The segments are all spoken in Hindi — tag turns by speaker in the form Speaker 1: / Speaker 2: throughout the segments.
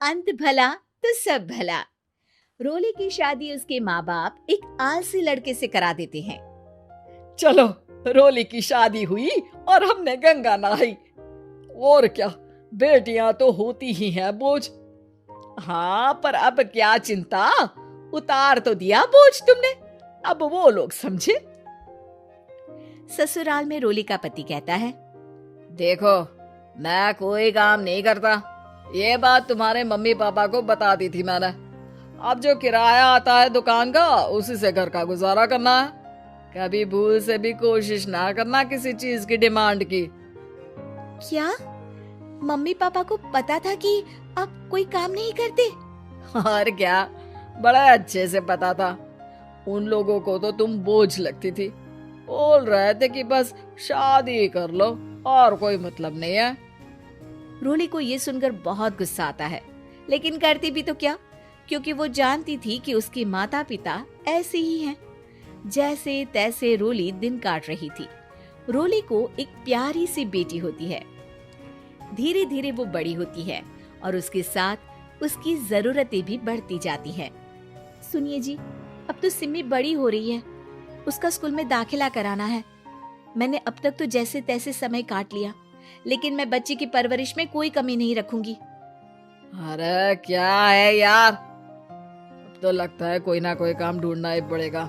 Speaker 1: अंत भला तो सब भला। रोली की शादी उसके माँ बाप एक आलसी लड़के से करा देते हैं।
Speaker 2: चलो, रोली की शादी हुई और हमने गंगा नहाई। और क्या, बेटियां तो होती ही हैं बोझ। हाँ, पर अब क्या चिंता, उतार तो दिया बोझ तुमने, अब वो लोग समझे।
Speaker 1: ससुराल में रोली का पति कहता है,
Speaker 2: देखो, मैं कोई काम नहीं करता, ये बात तुम्हारे मम्मी पापा को बता दी थी मैंने। अब जो किराया आता है दुकान का, उसी से घर का गुजारा करना है। कभी भूल से भी कोशिश ना करना किसी चीज की डिमांड की।
Speaker 1: क्या मम्मी पापा को पता था कि आप कोई काम नहीं करते?
Speaker 2: और क्या, बड़ा अच्छे से पता था। उन लोगों को तो तुम बोझ लगती थी, बोल रहे थे कि बस शादी कर लो और कोई मतलब नहीं है।
Speaker 1: रोली को ये सुनकर बहुत गुस्सा आता है, लेकिन करती भी तो क्या, क्योंकि वो जानती थी कि उसके माता पिता ऐसे ही हैं। जैसे तैसे रोली दिन काट रही थी। रोली को एक प्यारी सी बेटी होती है। धीरे धीरे वो बड़ी होती है और उसके साथ उसकी जरूरतें भी बढ़ती जाती हैं। सुनिए जी, अब तो सिमी बड़ी हो रही है, उसका स्कूल में दाखिला कराना है। मैंने अब तक तो जैसे तैसे समय काट लिया, लेकिन मैं बच्ची की परवरिश में कोई कमी नहीं रखूंगी।
Speaker 2: अरे क्या है यार, अब तो लगता है कोई ना कोई काम ढूंढना ही पड़ेगा।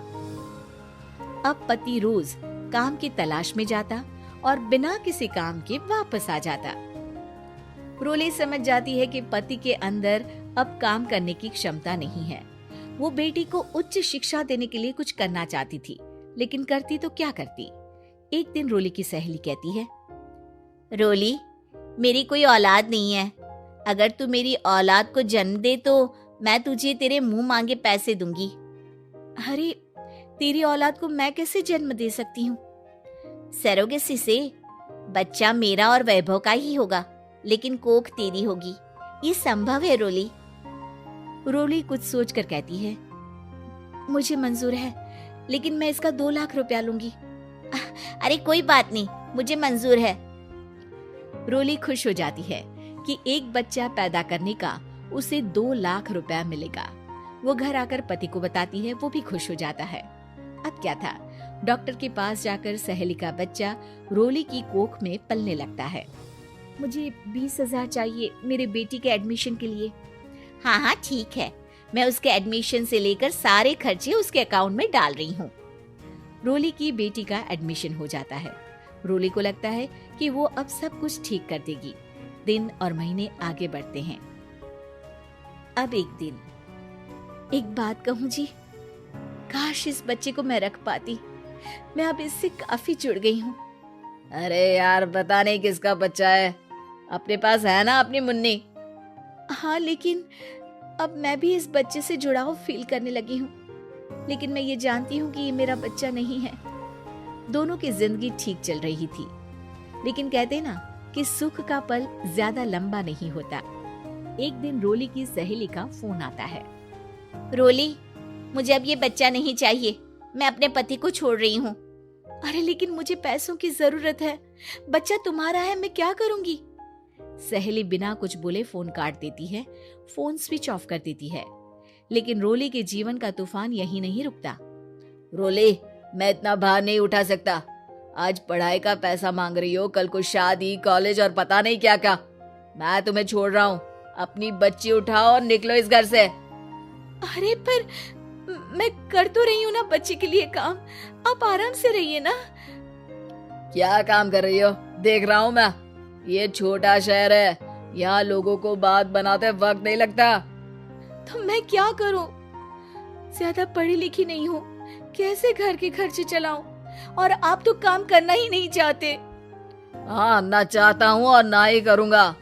Speaker 1: अब पति रोज काम की तलाश में जाता और बिना किसी काम के वापस आ जाता। रोली समझ जाती है कि पति के अंदर अब काम करने की क्षमता नहीं है। वो बेटी को उच्च शिक्षा देने के लिए कुछ करना चाहती थी, लेकिन करती तो क्या करती। एक दिन रोली की सहेली कहती है, रोली, मेरी कोई औलाद नहीं है। अगर तू मेरी औलाद को जन्म दे तो मैं तुझे तेरे मुंह मांगे पैसे दूंगी। अरे, तेरी औलाद को मैं कैसे जन्म दे सकती हूँ? सरोगेसी से। बच्चा मेरा और वैभव का ही होगा, लेकिन कोख तेरी होगी। ये संभव है रोली। रोली कुछ सोचकर कहती है, मुझे मंजूर है, लेकिन मैं इसका 2 लाख रुपया लूंगी। अरे कोई बात नहीं, मुझे मंजूर है। रोली खुश हो जाती है कि एक बच्चा पैदा करने का उसे 2 लाख रुपया मिलेगा। वो घर आकर पति को बताती है, वो भी खुश हो जाता है। अब क्या था, डॉक्टर के पास जाकर सहेली का बच्चा रोली की कोख में पलने लगता है। मुझे 20,000 चाहिए मेरे बेटी के एडमिशन के लिए। हाँ हाँ ठीक है, मैं उसके एडमिशन से लेकर सारे खर्चे उसके अकाउंट में डाल रही हूँ। रोली की बेटी का एडमिशन हो जाता है। रोली को लगता है कि वो अब सब कुछ ठीक कर देगी। दिन और महीने आगे बढ़ते हैं। अब एक दिन, एक बात कहूँ जी, काश इस बच्चे को मैं रख पाती। मैं अब इससे काफी जुड़ गई हूँ।
Speaker 2: अरे यार, पता नहीं किसका बच्चा है, अपने पास है ना अपनी मुन्नी।
Speaker 1: हाँ, लेकिन अब मैं भी इस बच्चे से जुड़ाव फील करने लगी हूँ, लेकिन मैं ये जानती हूँ कि ये मेरा बच्चा नहीं है। दोनों की जिंदगी ठीक चल रही थी, लेकिन कहते ना कि सुख का पल ज्यादा लंबा नहीं होता। एक दिन रोली की सहेली का फोन आता है। रोली, मुझे अब ये बच्चा नहीं चाहिए, मैं अपने पति को छोड़ रही हूँ। अरे लेकिन मुझे पैसों की जरूरत है, बच्चा तुम्हारा है, मैं क्या करूंगी? सहेली बिना कुछ बोले फोन काट देती है, फोन स्विच ऑफ कर देती है। लेकिन रोली के जीवन का तूफान यही नहीं रुकता।
Speaker 2: रोली, मैं इतना भार नहीं उठा सकता। आज पढ़ाई का पैसा मांग रही हो, कल को शादी, कॉलेज और पता नहीं क्या क्या। मैं तुम्हें छोड़ रहा हूँ, अपनी बच्ची उठाओ और निकलो इस घर से।
Speaker 1: अरे पर मैं कर तो रही हूँ ना बच्चे के लिए काम, आप आराम से रहिए ना।
Speaker 2: क्या काम कर रही हो, देख रहा हूँ मैं। ये छोटा शहर है, यहाँ लोगों को बात बनाते वक्त नहीं लगता।
Speaker 1: तो मैं क्या करूँ? ज्यादा पढ़ी लिखी नहीं हूँ, कैसे घर के खर्चे चलाऊं? और आप तो काम करना ही नहीं चाहते।
Speaker 2: हाँ, ना चाहता हूँ और ना ही करूँगा।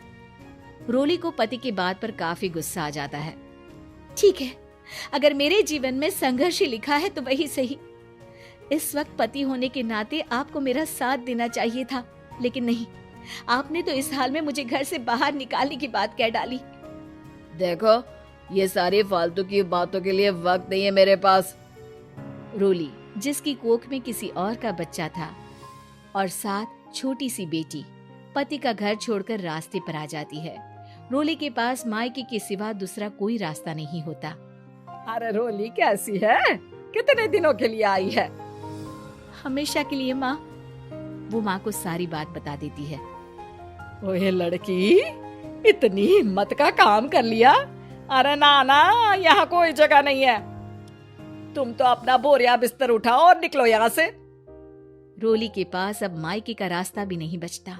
Speaker 1: रोली को पति की बात पर काफी गुस्सा आ जाता है। ठीक है, अगर मेरे जीवन में संघर्ष ही लिखा है तो वही सही। इस वक्त पति होने के नाते आपको मेरा साथ देना चाहिए था, लेकिन नहीं, आपने तो इस हाल में मुझे घर से बाहर निकालने की बात कह डाली।
Speaker 2: देखो, ये सारी फालतू की बातों के लिए वक्त नहीं है मेरे पास।
Speaker 1: रोली, जिसकी कोख में किसी और का बच्चा था और साथ छोटी सी बेटी, पति का घर छोड़कर रास्ते पर आ जाती है। रोली के पास मायके के सिवा दूसरा कोई रास्ता नहीं होता।
Speaker 2: अरे रोली कैसी है? कितने दिनों के लिए आई है?
Speaker 1: हमेशा के लिए माँ। वो माँ को सारी बात बता देती है।
Speaker 2: ओए लड़की, इतनी हिम्मत का काम कर लिया। अरे ना ना, यहाँ कोई जगह नहीं है। तुम तो अपना बोरिया बिस्तर उठाओ और निकलो यहाँ से।
Speaker 1: रोली के पास अब मायके का रास्ता भी नहीं बचता।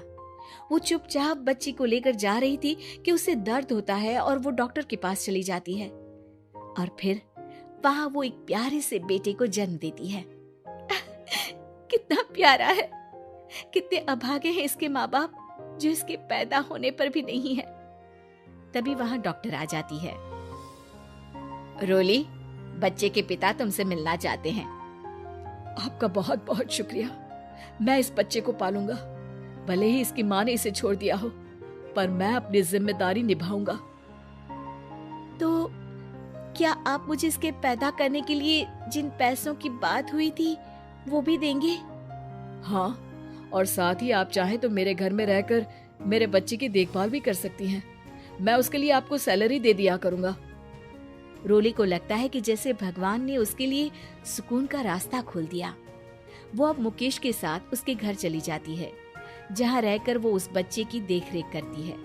Speaker 1: वो चुपचाप बच्ची को लेकर जा रही थी कि उसे दर्द होता है और वो डॉक्टर के पास चली जाती है और फिर वहां वो एक प्यारे से बेटे को जन्म देती है। कितना प्यारा है, कितने अभागे हैं इसके माँ बाप जो इसके पैदा होने पर भी नहीं है। तभी वहां डॉक्टर आ जाती है। रोली, बच्चे के पिता तुमसे मिलना चाहते हैं।
Speaker 2: आपका बहुत बहुत शुक्रिया। मैं इस बच्चे को पालूंगा, भले ही इसकी माँ ने इसे छोड़ दिया हो, पर मैं अपनी जिम्मेदारी निभाऊंगा।
Speaker 1: तो क्या आप मुझे इसके पैदा करने के लिए जिन पैसों की बात हुई थी वो भी देंगे?
Speaker 2: हाँ, और साथ ही आप चाहें तो मेरे घर में रहकर मेरे बच्चे की देखभाल भी कर सकती हैं। मैं उसके लिए आपको सैलरी दे दिया करूंगा।
Speaker 1: रोली को लगता है कि जैसे भगवान ने उसके लिए सुकून का रास्ता खोल दिया। वो अब मुकेश के साथ उसके घर चली जाती है, जहाँ रहकर वो उस बच्चे की देखरेख करती है।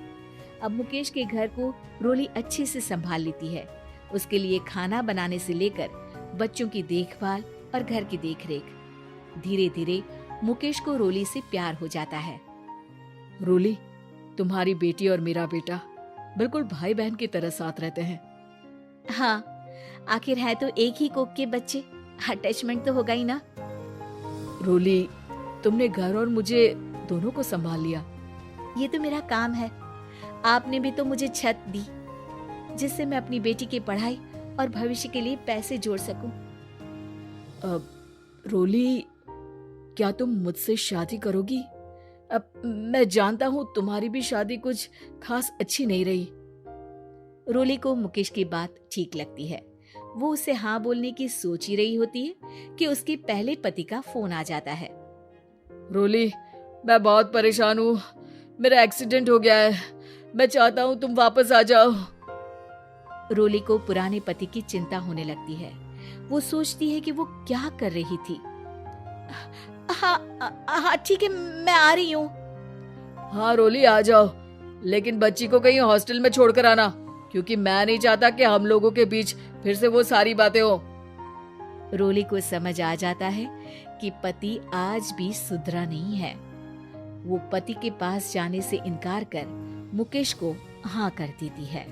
Speaker 1: अब मुकेश के घर को रोली अच्छे से संभाल लेती है। उसके लिए खाना बनाने से लेकर बच्चों की देखभाल और घर की देखरेख। धीरे धीरे मुकेश को रोली से प्यार हो जाता है।
Speaker 2: रोली, तुम्हारी बेटी और मेरा बेटा बिल्कुल भाई बहन की तरह साथ रहते हैं।
Speaker 1: हाँ, आखिर है तो एक ही कोख के बच्चे, अटैचमेंट तो होगा ही ना।
Speaker 2: रोली, तुमने घर और मुझे दोनों को संभाल लिया।
Speaker 1: ये तो मेरा काम है। आपने भी तो मुझे छत दी जिससे मैं अपनी बेटी की पढ़ाई और भविष्य के लिए पैसे जोड़ सकूं।
Speaker 2: अब रोली, क्या तुम मुझसे शादी करोगी? अब मैं जानता हूँ तुम्हारी भी शादी कुछ खास अच्छी नहीं रही।
Speaker 1: रोली को मुकेश की बात ठीक लगती है। वो उसे हाँ बोलने की सोच ही रही होती है कि उसके पहले पति का फोन आ जाता है।
Speaker 2: रोली, मैं बहुत परेशान हूँ। मेरा एक्सीडेंट हो गया है। मैं चाहता हूँ तुम वापस आ जाओ।
Speaker 1: रोली को पुराने पति की चिंता होने लगती है। वो सोचती है कि वो क्या कर रही थी। हाँ ठीक है, मैं आ रही हूँ।
Speaker 2: हाँ रोली, आ जाओ, लेकिन बच्ची को कहीं हॉस्टल में छोड़कर आना, क्योंकि मैं नहीं चाहता कि हम लोगों के बीच फिर से वो सारी बातें हो।
Speaker 1: रोली को समझ आ जाता है कि पति आज भी सुधरा नहीं है। वो पति के पास जाने से इनकार कर मुकेश को हाँ कर देती है।